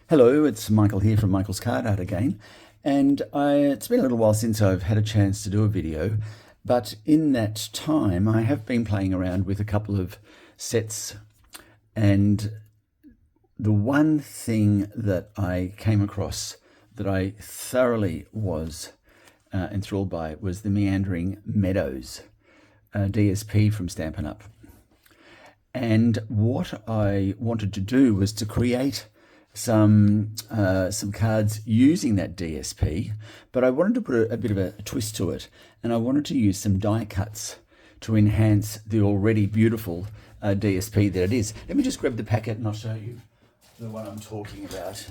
Hello, it's Michael here from Michael's Card Art again. And it's been a little while since I've had a chance to do a video, but in that time I have been playing around with a couple of sets, and the one thing that I came across that I thoroughly was enthralled by was the Meandering Meadows DSP from Stampin' Up. And what I wanted to do was to create some cards using that DSP, but I wanted to put a bit of a twist to it, and I wanted to use some die cuts to enhance the already beautiful DSP that it is. Let me just grab the packet and I'll show you the one I'm talking about.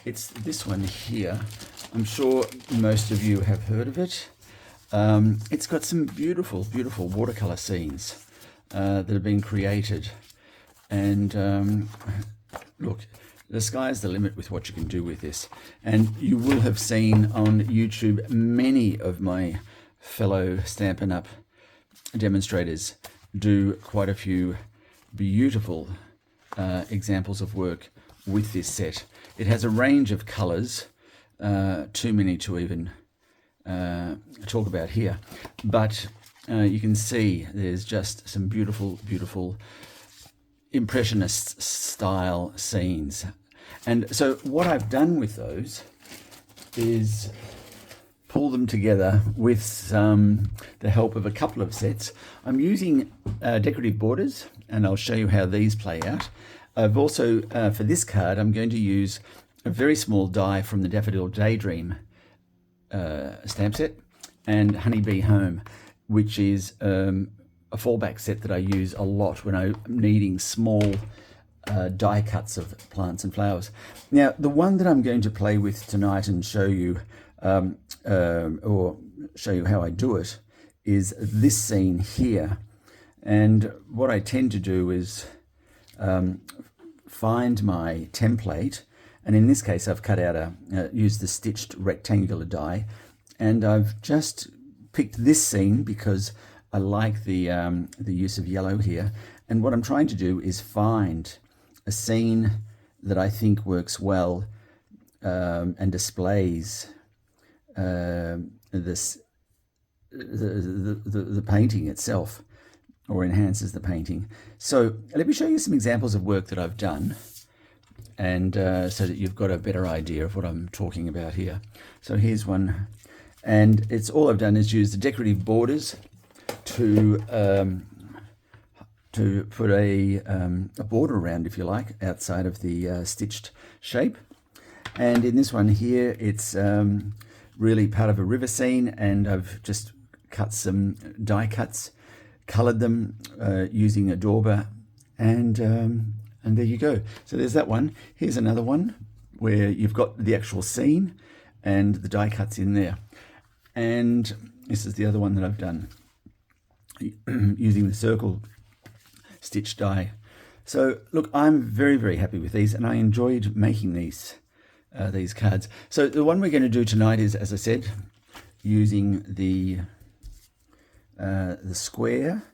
It's this one here. I'm sure most of you have heard of it. It's got some beautiful, beautiful watercolor scenes that have been created. And look, the sky's the limit with what you can do with this. And you will have seen on YouTube many of my fellow Stampin' Up demonstrators do quite a few beautiful examples of work with this set. It has a range of colors, too many to even talk about here, but you can see there's just some beautiful, beautiful impressionist style scenes. And so what I've done with those is pull them together with the help of a couple of sets. I'm using decorative borders, and I'll show you how these play out. I've also, for this card, I'm going to use a very small die from the Daffodil Daydream stamp set, and Honeybee Home, which is a fallback set that I use a lot when I'm needing small die cuts of plants and flowers. Now, the one that I'm going to play with tonight and show you, or show you how I do it, is this scene here. And what I tend to do is find my template, and in this case I've cut out used the stitched rectangular die, and I've just picked this scene because I like the use of yellow here. And what I'm trying to do is find a scene that I think works well and displays the painting itself, or enhances the painting. So let me show you some examples of work that I've done, and so that you've got a better idea of what I'm talking about here. So here's one, and it's all I've done is use the decorative borders to put a border around, if you like, outside of the stitched shape. And in this one here, it's really part of a river scene, and I've just cut some die cuts, colored them using a dauber, and there you go. So there's that one. Here's another one where you've got the actual scene and the die cuts in there. And this is the other one that I've done using the circle stitch die. So look, I'm very, very happy with these, and I enjoyed making these cards. So the one we're going to do tonight is, as I said, using the square,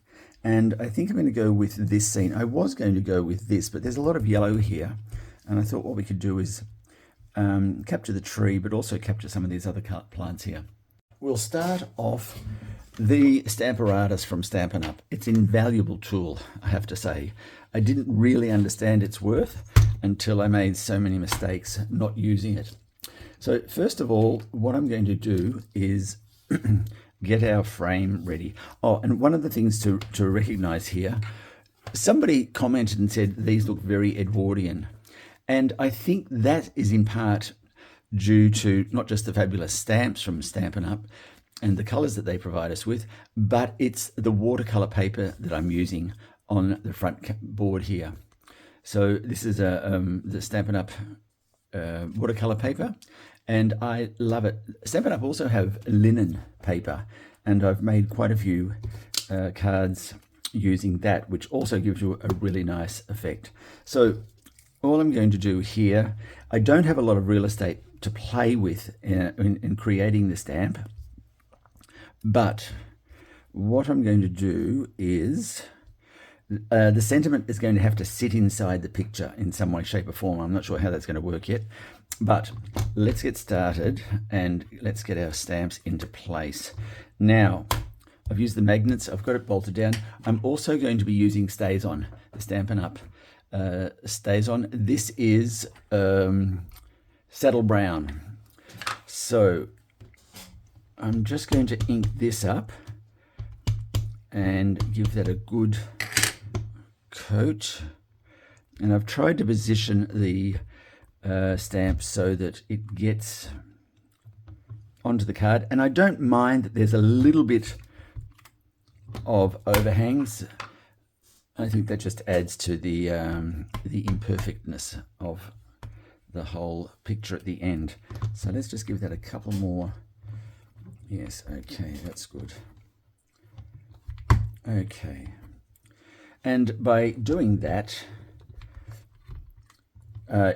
and I think I'm going to go with this scene. I was going to go with this, but there's a lot of yellow here, and I thought what we could do is capture the tree, but also capture some of these other plants here. We'll start off the Stamparatus from Stampin' Up. It's an invaluable tool, I have to say. I didn't really understand its worth until I made so many mistakes not using it. So first of all, what I'm going to do is get our frame ready. Oh, and one of the things to recognize here, somebody commented and said these look very Edwardian. And I think that is in part due to not just the fabulous stamps from Stampin' Up and the colors that they provide us with, but it's the watercolor paper that I'm using on the front board here. So this is the Stampin' Up watercolor paper, and I love it. Stampin' Up also have linen paper, and I've made quite a few cards using that, which also gives you a really nice effect. So all I'm going to do here, I don't have a lot of real estate to play with in creating the stamp, but what I'm going to do is The sentiment is going to have to sit inside the picture in some way, shape or form. I'm not sure how that's going to work yet, but let's get started and let's get our stamps into place. Now, I've used the magnets, I've got it bolted down. I'm also going to be using StazOn, the Stampin' Up! StazOn. This is Saddle Brown. So I'm just going to ink this up and give that a good coat. And I've tried to position the stamp so that it gets onto the card. And I don't mind that there's a little bit of overhangs. I think that just adds to the imperfectness of the whole picture at the end. So let's just give that a couple more. Yes, okay, that's good. Okay. And by doing that,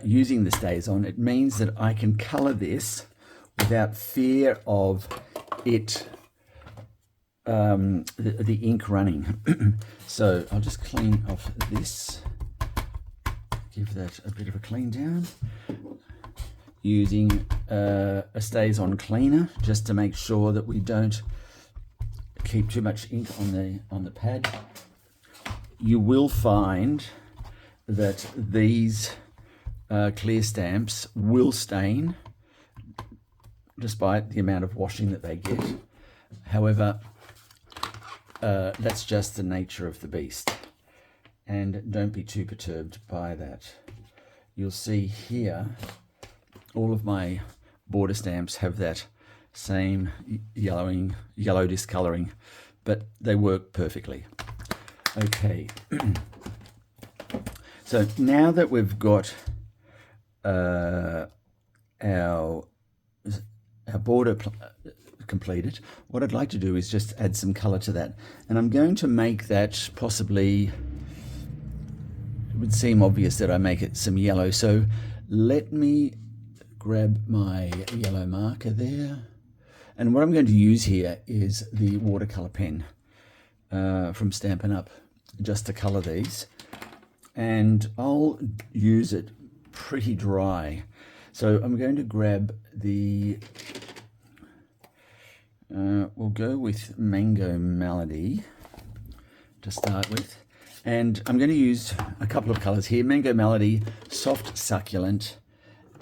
using the StazOn, it means that I can color this without fear of it, the ink running. So I'll just clean off this, give that a bit of a clean down, using a StazOn cleaner just to make sure that we don't keep too much ink on the pad. You will find that these clear stamps will stain despite the amount of washing that they get. However, that's just the nature of the beast, and don't be too perturbed by that. You'll see here all of my border stamps have that same yellow discoloring, but they work perfectly. Okay, so now that we've got our border completed, what I'd like to do is just add some color to that, and I'm going to make that possibly, it would seem obvious that I make it some yellow, so let me grab my yellow marker there, and what I'm going to use here is the watercolor pen from Stampin' Up! Just to color these, and I'll use it pretty dry. So I'm going to grab the we'll go with Mango Melody to start with, and I'm going to use a couple of colors here: Mango Melody, Soft Succulent,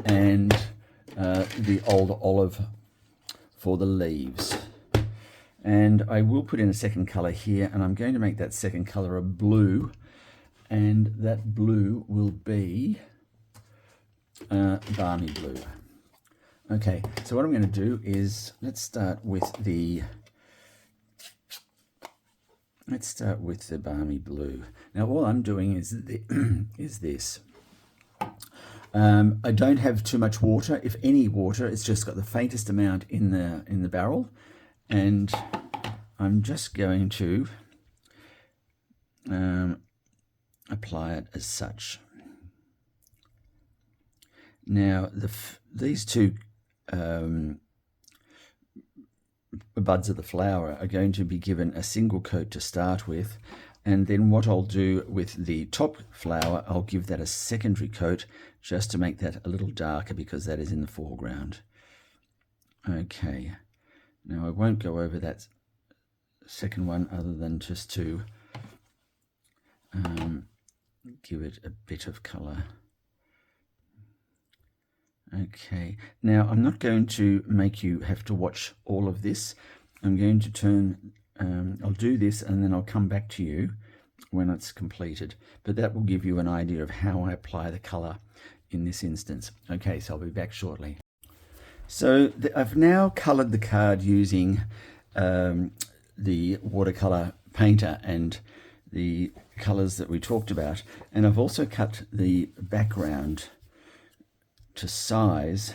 and the Old Olive for the leaves. And I will put in a second color here, and I'm going to make that second color a blue, and that blue will be Balmy Blue. Okay, so what I'm going to do is let's start with the Balmy Blue. Now all I'm doing is this. I don't have too much water, if any water. It's just got the faintest amount in the barrel, and I'm just going to apply it as such. Now these two buds of the flower are going to be given a single coat to start with, and then what I'll do with the top flower, I'll give that a secondary coat just to make that a little darker, because that is in the foreground. Okay, now I won't go over that second one other than just to give it a bit of color. Okay, now I'm not going to make you have to watch all of this. I'm going to turn, I'll do this and then I'll come back to you when it's completed, but that will give you an idea of how I apply the color in this instance. Okay, so I'll be back shortly. So I've now colored the card using the watercolor painter and the colors that we talked about, and I've also cut the background to size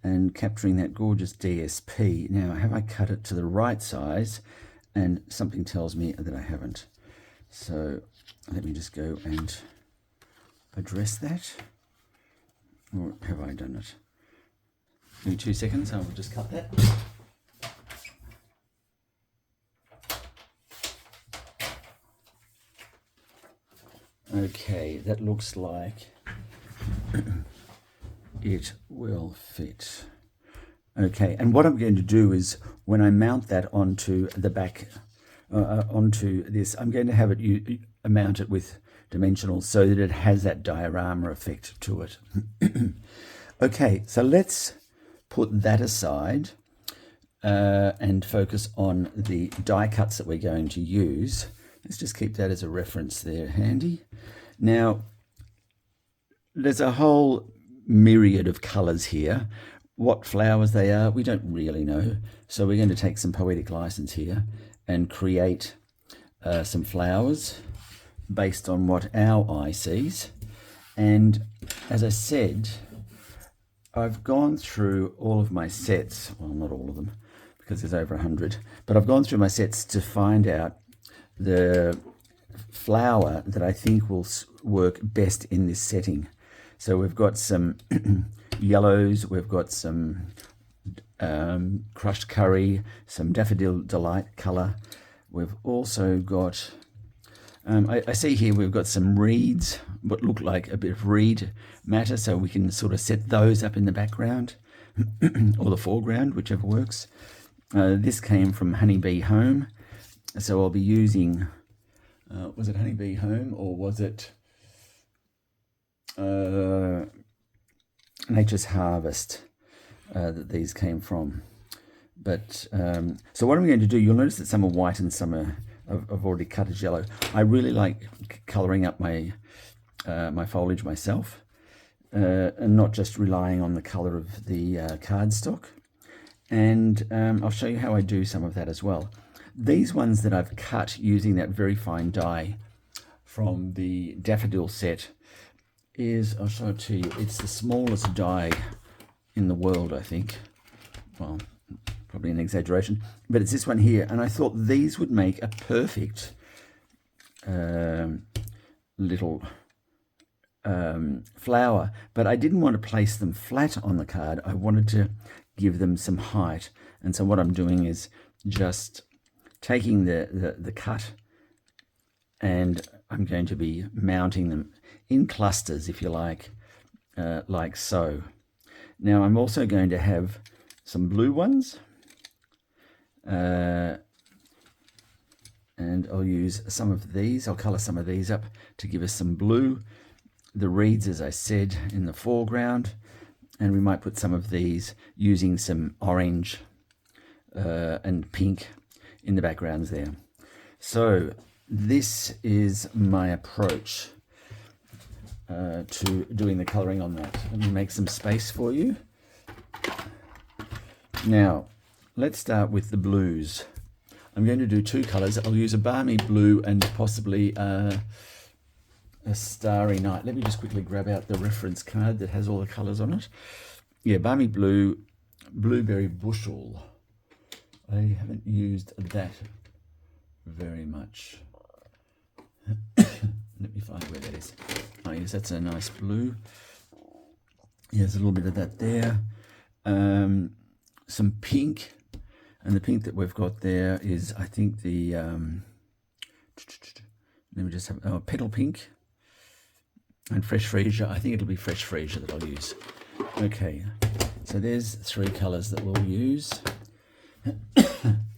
and capturing that gorgeous DSP. Now, have I cut it to the right size? And something tells me that I haven't. So let me just go and address that. Or have I done it? Give me 2 seconds, I will just cut that. Okay, that looks like it will fit. Okay, and what I'm going to do is when I mount that onto the back, onto this, I'm going to have it mount it with dimensionals so that it has that diorama effect to it. Okay, so let's put that aside and focus on the die cuts that we're going to use. Let's just keep that as a reference there handy. Now, there's a whole myriad of colors here. What flowers they are, we don't really know. So we're going to take some poetic license here and create some flowers based on what our eye sees. And as I said, I've gone through all of my sets, well, not all of them, because there's over 100, but I've gone through my sets to find out the flower that I think will work best in this setting. So we've got some yellows, we've got some crushed curry, some daffodil delight colour. We've also got, I see here we've got some reeds, what look like a bit of reed matter, so we can sort of set those up in the background or the foreground, whichever works. This came from Honeybee Home, so I'll be using, was it Honeybee Home or was it Nature's Harvest that these came from? But so what I'm going to do, you'll notice that some are white and some are I've already cut as yellow. I really like colouring up my my foliage myself, and not just relying on the colour of the cardstock. And I'll show you how I do some of that as well. These ones that I've cut using that very fine die from the daffodil set is, I'll show it to you, it's the smallest die in the world, I think. Well, probably an exaggeration, but it's this one here. And I thought these would make a perfect little flower, but I didn't want to place them flat on the card. I wanted to give them some height. And so what I'm doing is just taking the cut, and I'm going to be mounting them in clusters, if you like so. Now I'm also going to have some blue ones, and I'll use some of these. I'll colour some of these up to give us some blue. The reeds, as I said, in the foreground, and we might put some of these using some orange and pink in the backgrounds there. So this is my approach to doing the colouring on that. Let me make some space for you. Now, let's start with the blues. I'm going to do two colours. I'll use a balmy blue and possibly a starry night. Let me just quickly grab out the reference card that has all the colours on it. Yeah, balmy blue, blueberry bushel. I haven't used that very much. Let me find where that is. Oh yes, that's a nice blue. Yeah, there's a little bit of that there. Some pink, and the pink that we've got there is, I think, the let me just have petal pink and fresh freesia. I think it'll be fresh freesia that I'll use. Okay, so there's three colours that we'll use.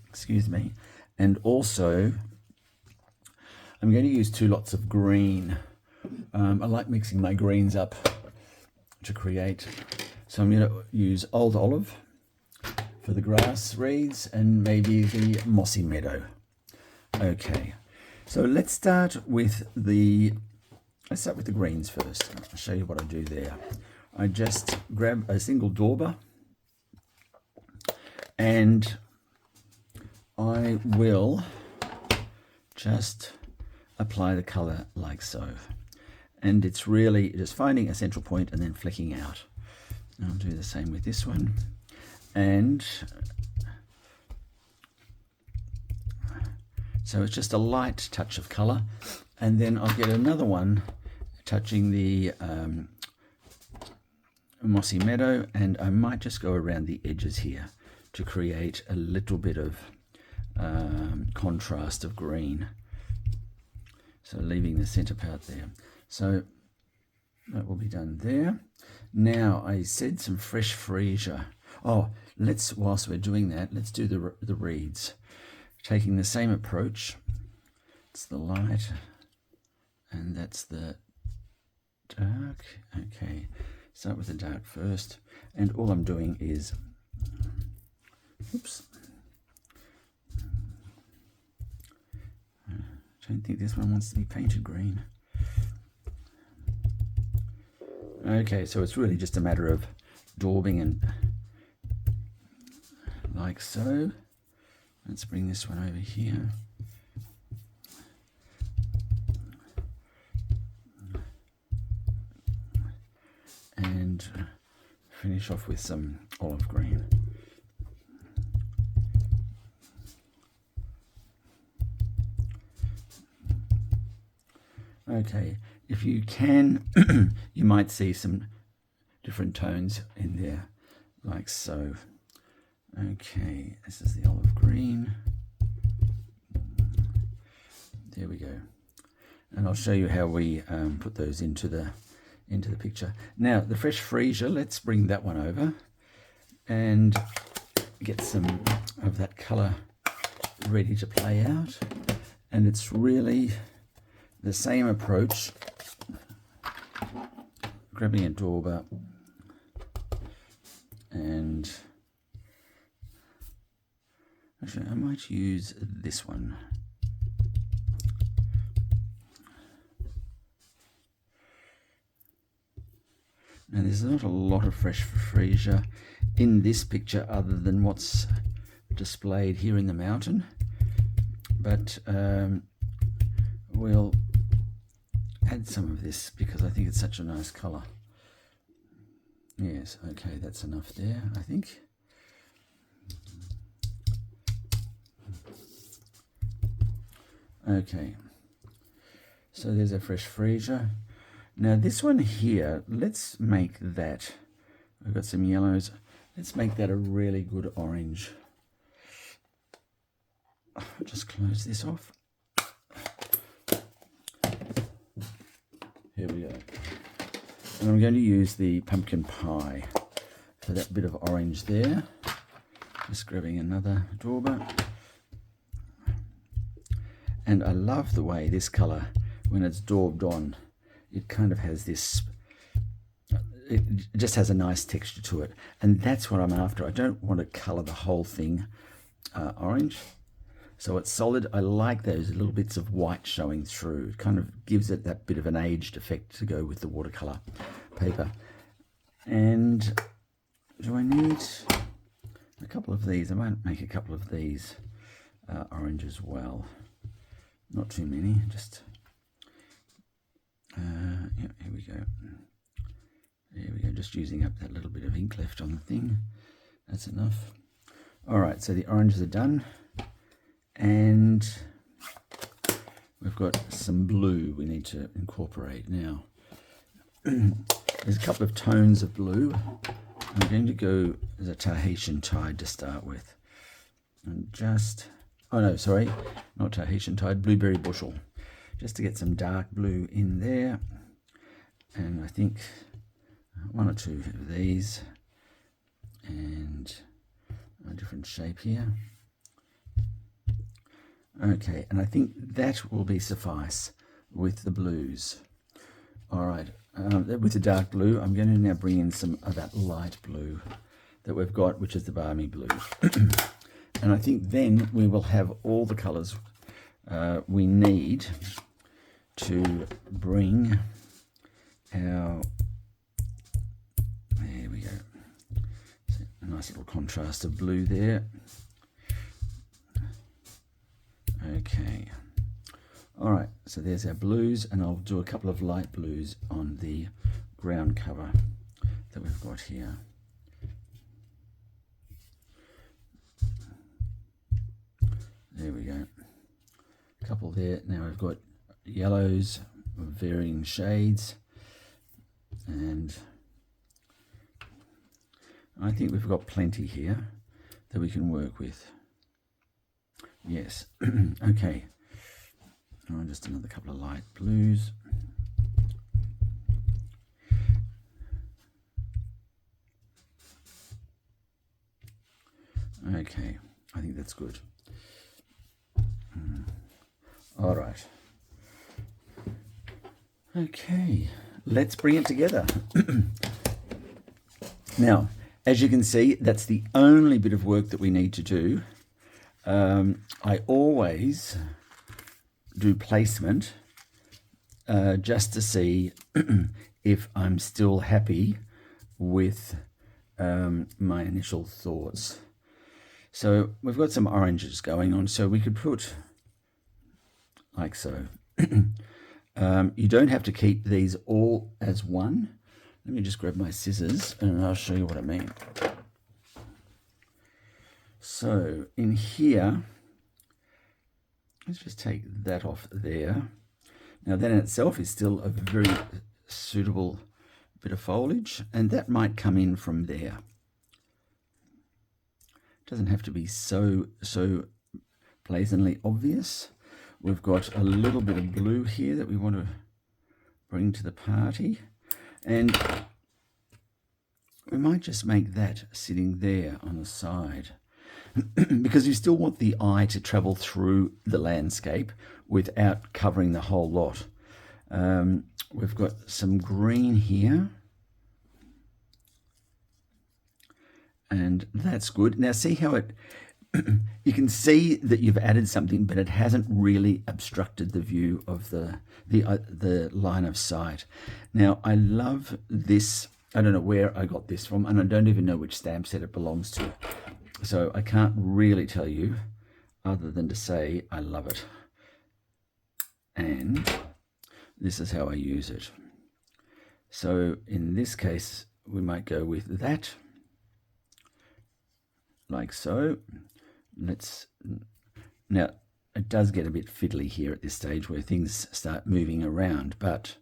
Excuse me. And also I'm going to use 2 lots of green. I like mixing my greens up to create. So I'm going to use Old Olive for the grass reeds and maybe the mossy meadow. Okay, so let's start with the greens first. I'll show you what I do there. I just grab a single dauber and I will just apply the colour like so. And it's really just finding a central point and then flecking out. I'll do the same with this one. And so it's just a light touch of colour. And then I'll get another one touching the mossy meadow, and I might just go around the edges here to create a little bit of contrast of green. So leaving the center part there. So that will be done there. Now I said some fresh freesia. Oh, whilst we're doing that, let's do the reeds. Taking the same approach. It's the light and that's the dark. Okay, start with the dark first. And all I'm doing is, oops. I don't think this one wants to be painted green. Okay, so it's really just a matter of daubing and like so. Let's bring this one over here. And finish off with some olive green. Okay, if you can, you might see some different tones in there, like so. Okay, this is the olive green. There we go. And I'll show you how we put those into the picture. Now, the fresh freesia, let's bring that one over and get some of that color ready to play out. And it's really the same approach, grabbing a dauber and actually I might use this one. Now there's not a lot of fresh freesia in this picture other than what's displayed here in the mountain, but we'll add some of this because I think it's such a nice color. Yes, okay, that's enough there, I think. Okay, so there's a fresh freesia. Now this one here, let's make that, we've got some yellows, let's make that a really good orange. I'll just close this off. Here we go. And I'm going to use the pumpkin pie for that bit of orange there. Just grabbing another dauber. And I love the way this color, when it's daubed on, it kind of has this, it just has a nice texture to it. And that's what I'm after. I don't want to color the whole thing orange. So it's solid. I like those little bits of white showing through. It kind of gives it that bit of an aged effect to go with the watercolor paper. And do I need a couple of these? I might make a couple of these orange as well. Not too many, just, yeah, here we go. There we go, just using up that little bit of ink left on the thing. That's enough. All right, so the oranges are done. And we've got some blue we need to incorporate now. There's a couple of tones of blue. I'm going to go as a Tahitian tide to start with. And just, oh no, sorry, not Tahitian tide, blueberry bushel. Just to get some dark blue in there. And I think one or two of these. And a different shape here. Okay, and I think that will be suffice with the blues. All right, with the dark blue, I'm going to now bring in some of that light blue that we've got, which is the balmy blue. And I think then we will have all the colors we need to bring our, there we go, so a nice little contrast of blue there. Okay, all right, so there's our blues, and I'll do a couple of light blues on the ground cover that we've got here. There we go, a couple there. Now we've got yellows of varying shades, and I think we've got plenty here that we can work with. Yes, okay. Oh, just another couple of light blues. Okay, I think that's good. All right. Okay, let's bring it together. Now, as you can see, that's the only bit of work that we need to do. I always do placement just to see if I'm still happy with my initial thoughts. So we've got some oranges going on, so we could put like so. You don't have to keep these all as one. Let me just grab my scissors and I'll show you what I mean. So in here, let's just take that off there. Now that in itself is still a very suitable bit of foliage, and that might come in from there. It doesn't have to be so blazingly obvious. We've got a little bit of blue here that we want to bring to the party, and we might just make that sitting there on the side because you still want the eye to travel through the landscape without covering the whole lot. We've got some green here, and that's good. Now see how it you can see that you've added something, but it hasn't really obstructed the view of the line of sight. Now I love this. I don't know where I got this from, and I don't even know which stamp set it belongs to, so I can't really tell you other than to say I love it, and this is how I use it. So in this case we might go with that, like so. Now it does get a bit fiddly here at this stage where things start moving around, but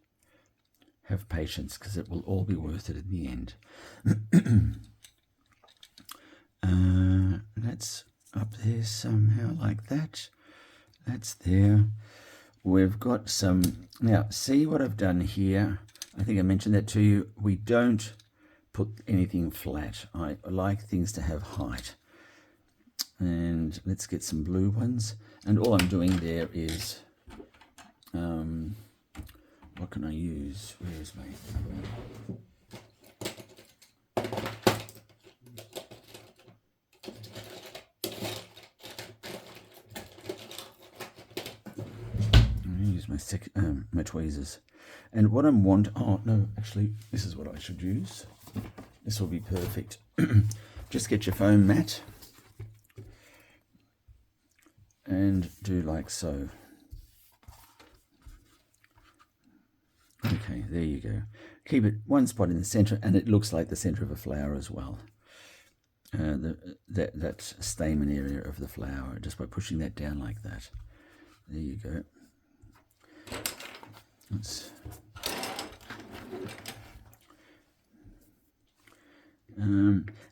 have patience because it will all be worth it in the end. That's up there somehow like that. That's there. We've got some, now see what I've done here. I think I mentioned that to you. We don't put anything flat. I like things to have height. And let's get some blue ones. And all I'm doing there is, what can I use? Where is my... use my tweezers. And what I'm oh no, actually this is what I should use. This will be perfect. Just get your foam mat and do like so. Okay, there you go. Keep it one spot in the center, and it looks like the center of a flower as well. That stamen area of the flower, just by pushing that down like that. There you go.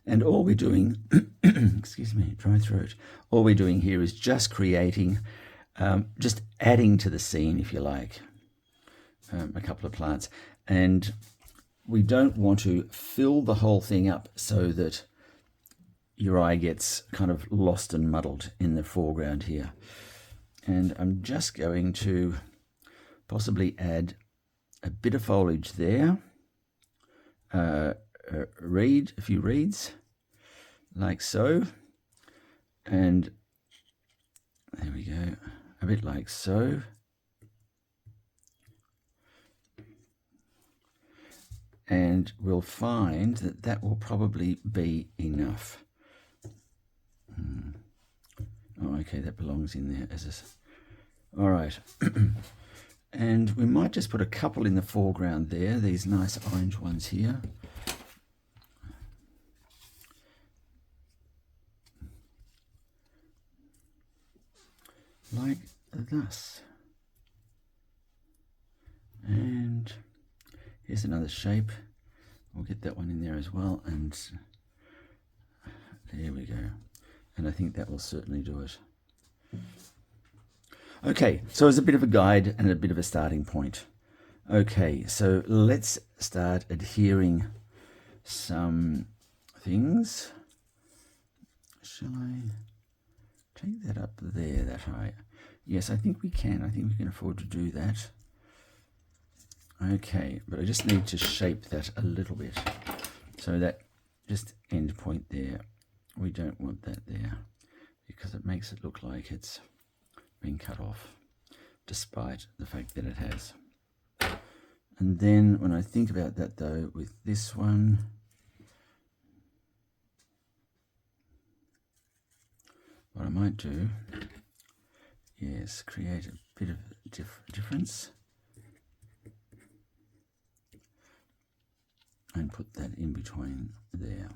And all we're doing, excuse me, dry throat. All we're doing here is just creating, just adding to the scene, if you like, a couple of plants. And we don't want to fill the whole thing up so that your eye gets kind of lost and muddled in the foreground here. And I'm just going to possibly add a bit of foliage there, a few reeds, like so, and there we go, a bit like so. And we'll find that that will probably be enough. Oh, okay, that belongs in there as a... All right. And we might just put a couple in the foreground there, these nice orange ones here. Like thus. And here's another shape. We'll get that one in there as well, and there we go. And I think that will certainly do it. Okay, so as a bit of a guide and a bit of a starting point. Okay, so let's start adhering some things. Shall I take that up there that high? Yes, I think we can. I think we can afford to do that. Okay, but I just need to shape that a little bit. So that just end point there, we don't want that there because it makes it look like it's been cut off, despite the fact that it has. And then when I think about that though, with this one, what I might do is create a bit of difference and put that in between there,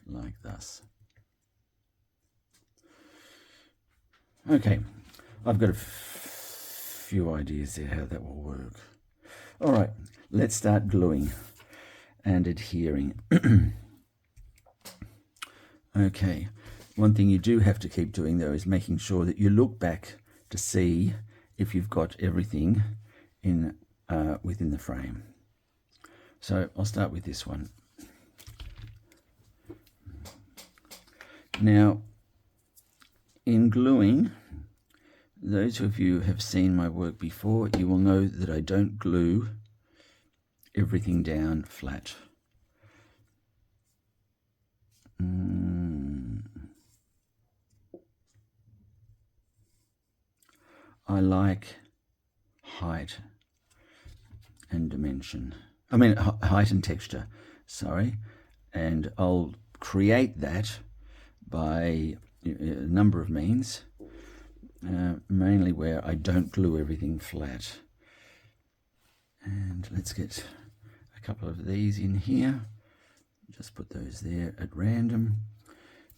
like thus. Okay, I've got a few ideas there how that will work. All right, let's start gluing and adhering. Okay, one thing you do have to keep doing though is making sure that you look back to see if you've got everything in within the frame. So I'll start with this one. Now, in gluing, those of you who have seen my work before, you will know that I don't glue everything down flat. I like height and dimension. I mean, height and texture, sorry. And I'll create that by a number of means, mainly where I don't glue everything flat. And let's get a couple of these in here. Just put those there at random.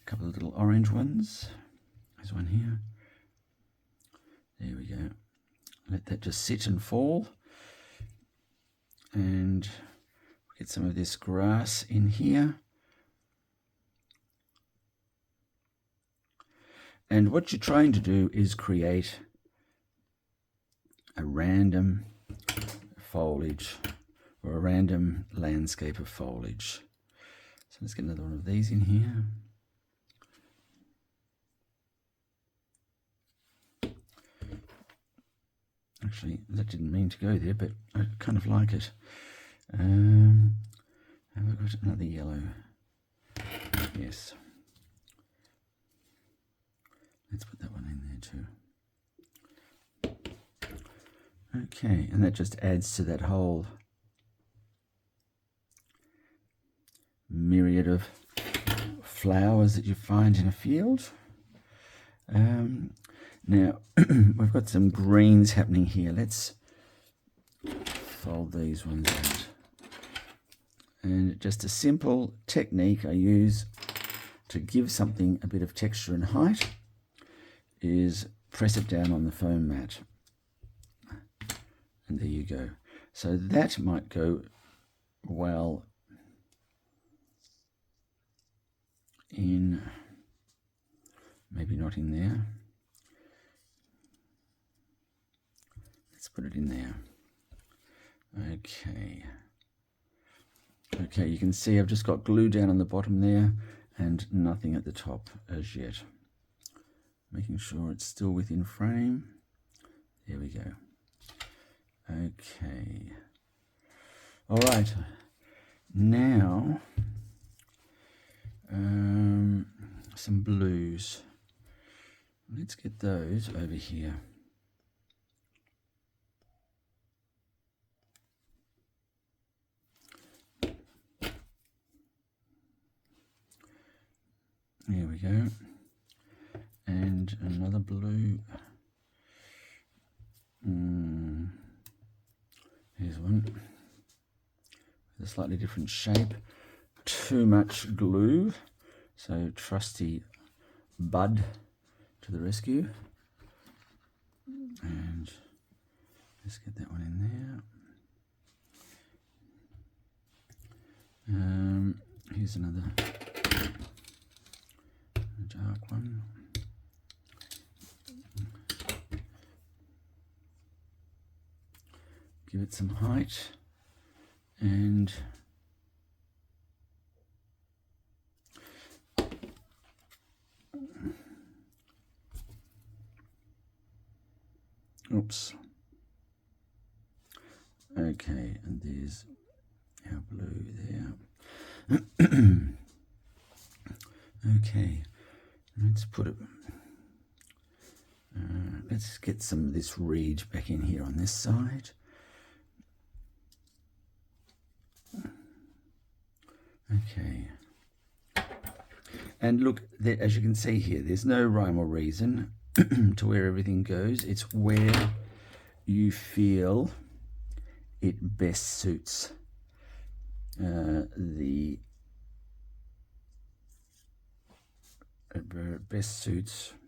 A couple of little orange ones. There's one here. There we go. Let that just sit and fall. And get some of this grass in here. And what you're trying to do is create a random foliage or a random landscape of foliage. So let's get another one of these in here. Actually, that didn't mean to go there, but I kind of like it. Have I got another yellow? Yes. Let's put that one in there too. Okay, and that just adds to that whole myriad of flowers that you find in a field. Now, we've got some greens happening here. Let's fold these ones out. And just a simple technique I use to give something a bit of texture and height is press it down on the foam mat. And there you go. So that might go well in, maybe not in there. Let's put it in there. Okay. Okay, you can see I've just got glue down on the bottom there and nothing at the top as yet. Making sure it's still within frame. There we go. Okay. All right. Now, some blues. Let's get those over here. There we go. And another blue. Here's one with a slightly different shape. Too much glue, so trusty Bud to the rescue. And let's get that one in there. Here's another dark one. give it some height, and oops. Okay, and there's our blue there. Okay, let's put it. Let's get some of this reed back in here on this side. Okay. And look, as you can see here, there's no rhyme or reason to where everything goes. It's where you feel it best suits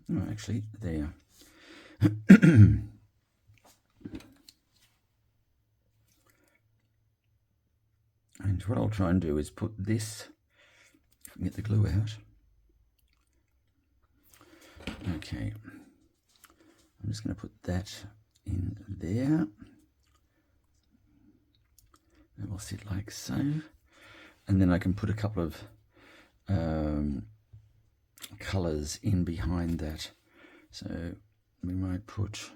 no, actually there. And what I'll try and do is put this, if I can get the glue out. Okay, I'm just going to put that in there. It will sit like so. And then I can put a couple of colours in behind that. So we might put,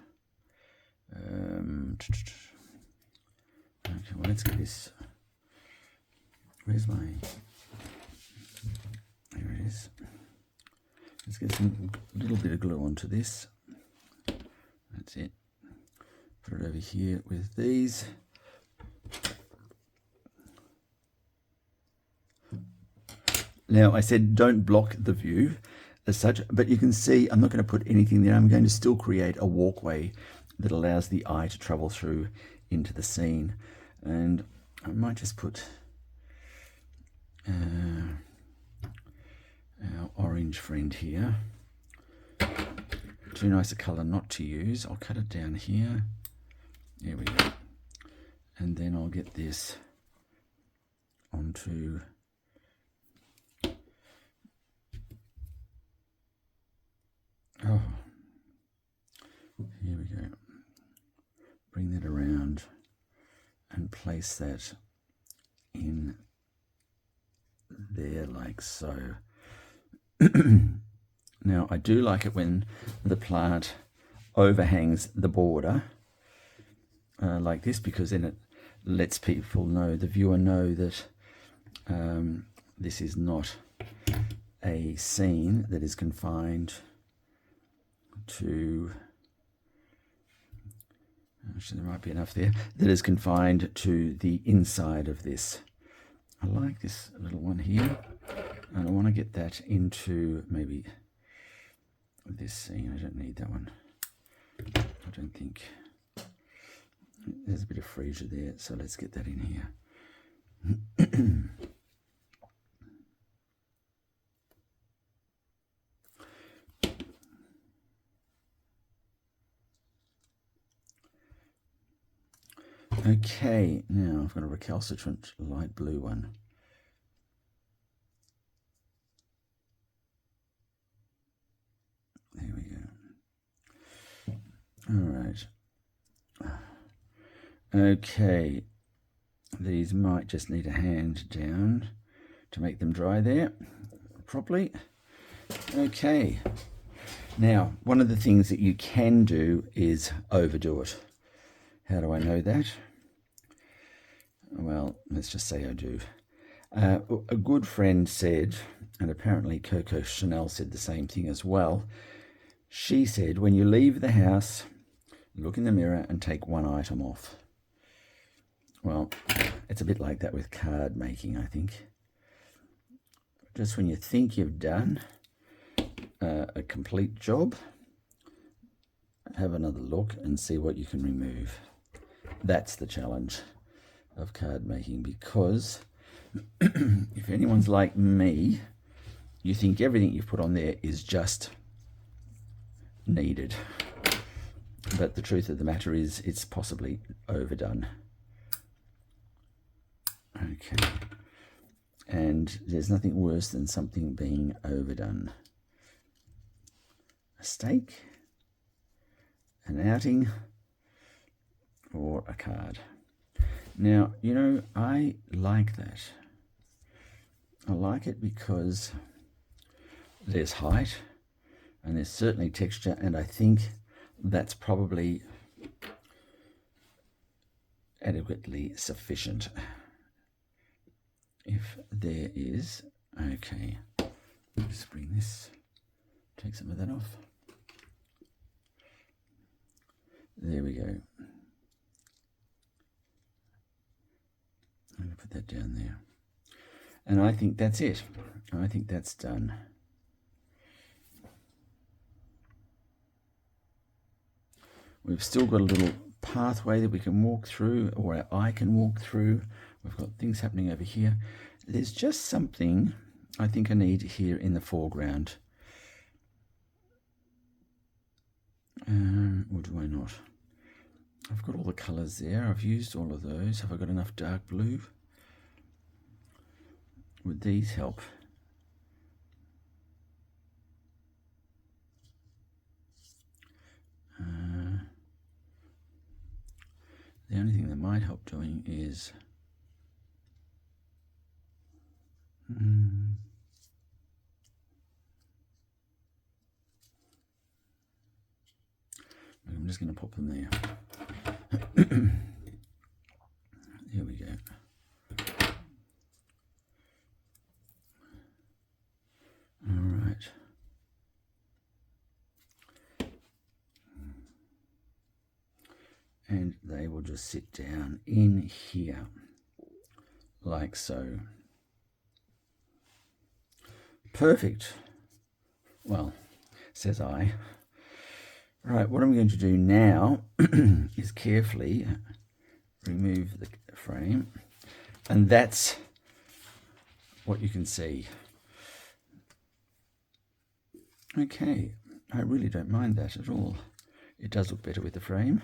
okay, well, let's get this, where's my, there it is. Let's get a little bit of glue onto this. That's it. Put it over here with these. Now, I said don't block the view as such, but you can see I'm not going to put anything there. I'm going to still create a walkway that allows the eye to travel through into the scene. And I might just put our orange friend here. Too nice a colour not to use. I'll cut it down here. There we go. And then I'll get this onto here we go. Bring that around and place that in there like so. Now, I do like it when the plant overhangs the border like this, because then it lets people know, the viewer know, that this is not a scene that is confined to, actually there might be enough there, that is confined to the inside of this. I like this little one here, and I want to get that into maybe this scene. I don't need that one. I don't think. There's a bit of freesia there, so let's get that in here. Okay, now I've got a recalcitrant light blue one. There we go. All right. Okay, these might just need a hand down to make them dry there properly. Okay, now one of the things that you can do is overdo it. How do I know that? Well, let's just say I do. A good friend said, and apparently Coco Chanel said the same thing as well. She said, when you leave the house, look in the mirror and take one item off. Well, it's a bit like that with card making, I think. Just when you think you've done a complete job, have another look and see what you can remove. That's the challenge of card making, because if anyone's like me, you think everything you've put on there is just needed. But the truth of the matter is it's possibly overdone. Okay. And there's nothing worse than something being overdone. A steak, an outing, or a card. Now, you know, I like that. I like it because there's height and there's certainly texture, and I think that's probably adequately sufficient. If there is, okay, just bring this, take some of that off. There we go. I'm going to put that down there. And I think that's it. I think that's done. We've still got a little pathway that we can walk through, or I can walk through. We've got things happening over here. There's just something I think I need here in the foreground. Or do I not? I've got all the colours there. I've used all of those. Have I got enough dark blue? Would these help? The only thing that might help doing is I'm just going to pop them there. There we go. All right. And they will just sit down in here, like so. Perfect. Well, says I. Right, what I'm going to do now is carefully remove the frame, and that's what you can see. Okay, I really don't mind that at all. It does look better with the frame.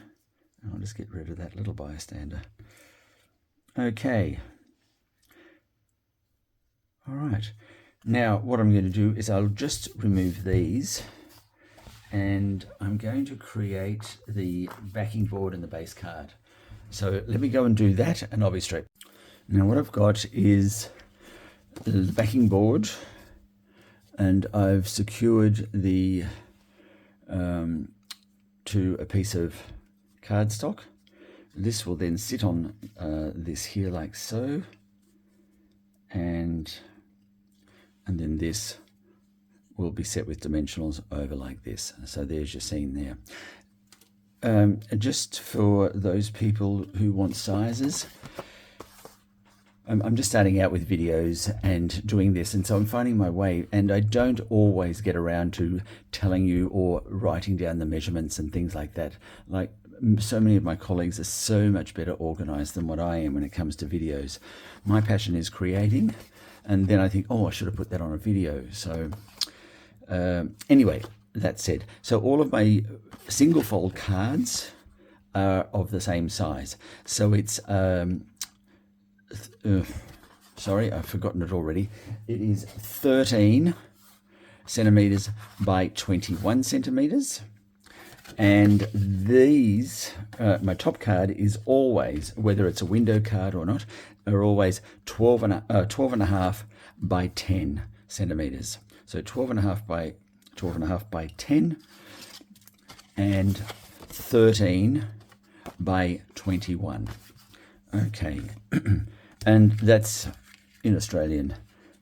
I'll just get rid of that little bystander. Okay. All right. Now, what I'm going to do is I'll just remove these, and I'm going to create the backing board and the base card. So let me go and do that, and I'll be straight. Now, what I've got is the backing board, and I've secured the to a piece of cardstock. This will then sit on this here like so, and then this will be set with dimensionals over like this. So there's your scene there. Just for those people who want sizes, I'm just starting out with videos and doing this, and so I'm finding my way, and I don't always get around to telling you or writing down the measurements and things like that. Like, so many of my colleagues are so much better organized than what I am when it comes to videos. My passion is creating, and then I think, oh, I should have put that on a video. So anyway, that said, so all of my single fold cards are of the same size. So it's sorry, I've forgotten it already. It is 13 centimeters by 21 centimeters. And these, my top card is always, whether it's a window card or not, are always 12 and a half by 10 centimeters. So 12 and a half by 10 and 13 by 21. Okay. And that's in Australian.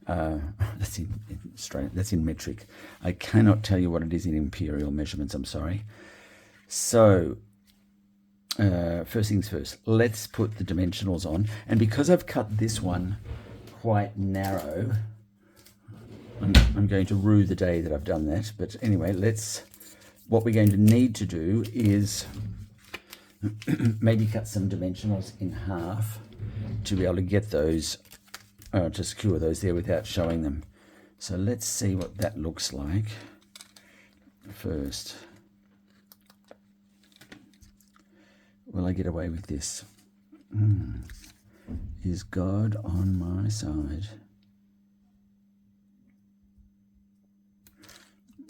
That's in Australian. That's in metric. I cannot tell you what it is in imperial measurements. I'm sorry. So, first things first. Let's put the dimensionals on. And because I've cut this one quite narrow, I'm going to rue the day that I've done that. But anyway, what we're going to need to do is maybe cut some dimensionals in half to be able to get those, to secure those there without showing them. So let's see what that looks like first. Will I get away with this? Is God on my side?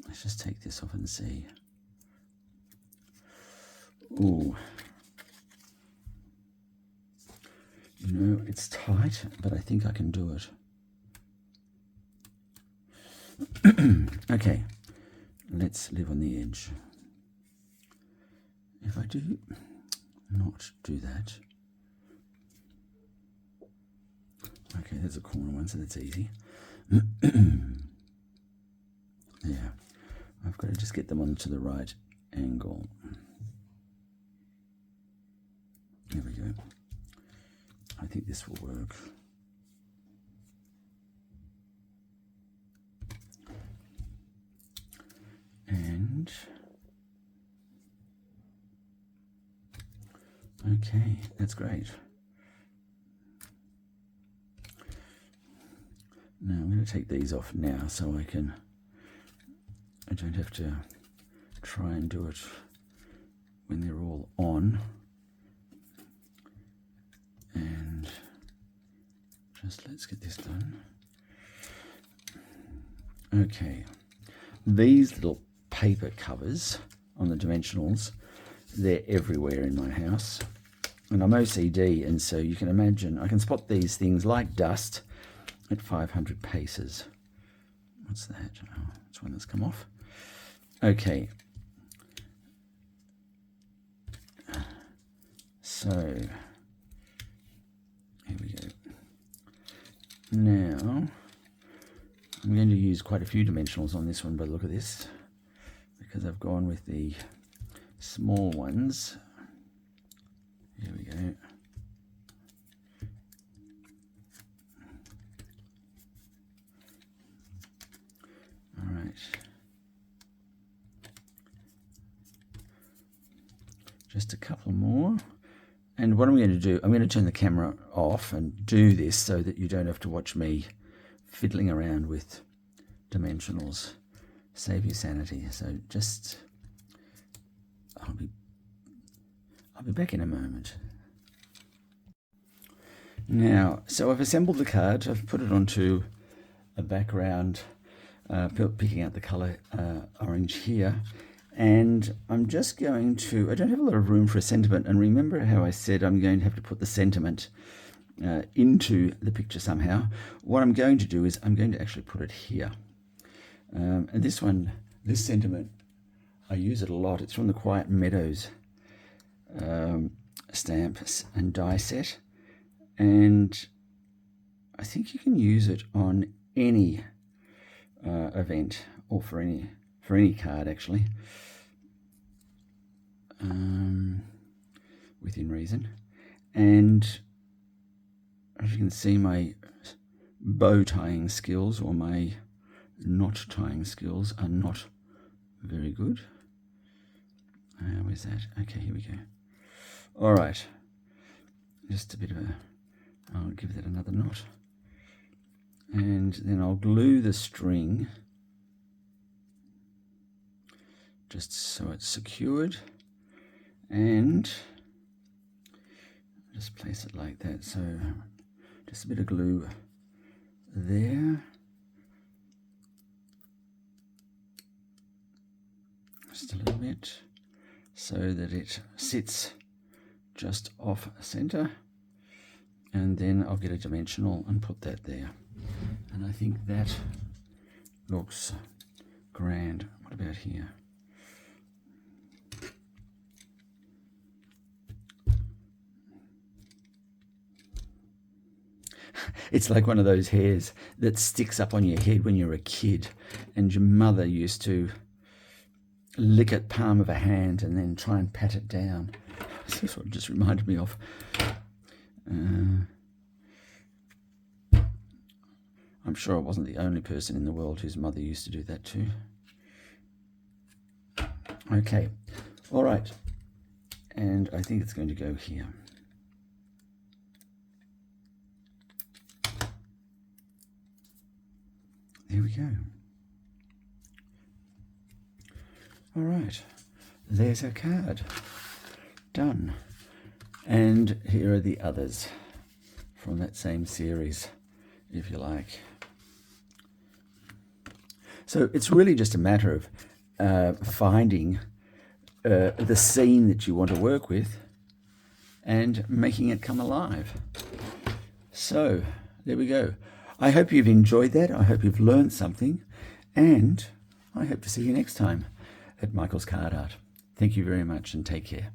Let's just take this off and see. Ooh. No, it's tight, but I think I can do it. Okay, let's live on the edge. If I do not do that, okay, there's a corner one, so that's easy. Yeah, I've got to just get them onto the right angle. There we go. I think this will work. And okay, that's great. Now I'm going to take these off now so I don't have to try and do it when they're all on. And just let's get this done. Okay, these little paper covers on the dimensionals, they're everywhere in my house. And I'm OCD, and so you can imagine I can spot these things like dust at 500 paces. What's that? Oh, it's one that's come off. Okay. So, here we go. Now, I'm going to use quite a few dimensionals on this one by the look of this, because I've gone with the small ones. Here we go. All right. Just a couple more. And what I'm going to do, I'm going to turn the camera off and do this so that you don't have to watch me fiddling around with dimensionals. Save your sanity. So just, I'll be back in a moment. Now, so I've assembled the card. I've put it onto a background, picking out the color orange here. And I'm just going to, I don't have a lot of room for a sentiment. And remember how I said I'm going to have to put the sentiment into the picture somehow. What I'm going to do is I'm going to actually put it here. And this one, this sentiment, I use it a lot. It's from the Quiet Meadows stamps and die set. And I think you can use it on any event or for any card actually, within reason. And as you can see, my bow tying skills or my knot tying skills are not very good. Where's that? Okay, here we go. All right, just a bit of I'll give that another knot. And then I'll glue the string just so it's secured, and just place it like that. So just a bit of glue there, just a little bit, so that it sits just off center, and then I'll get a dimensional and put that there. And I think that looks grand. What about here? It's like one of those hairs that sticks up on your head when you're a kid, and your mother used to lick at palm of a hand and then try and pat it down. That's what it just reminded me of. I'm sure I wasn't the only person in the world whose mother used to do that too. Okay, all right. And I think it's going to go here. There we go. All right, there's our card. Done. And here are the others from that same series, if you like. So it's really just a matter of finding the scene that you want to work with and making it come alive. So there we go. I hope you've enjoyed that. I hope you've learned something, and I hope to see you next time at Michael's Card Art. Thank you very much and take care.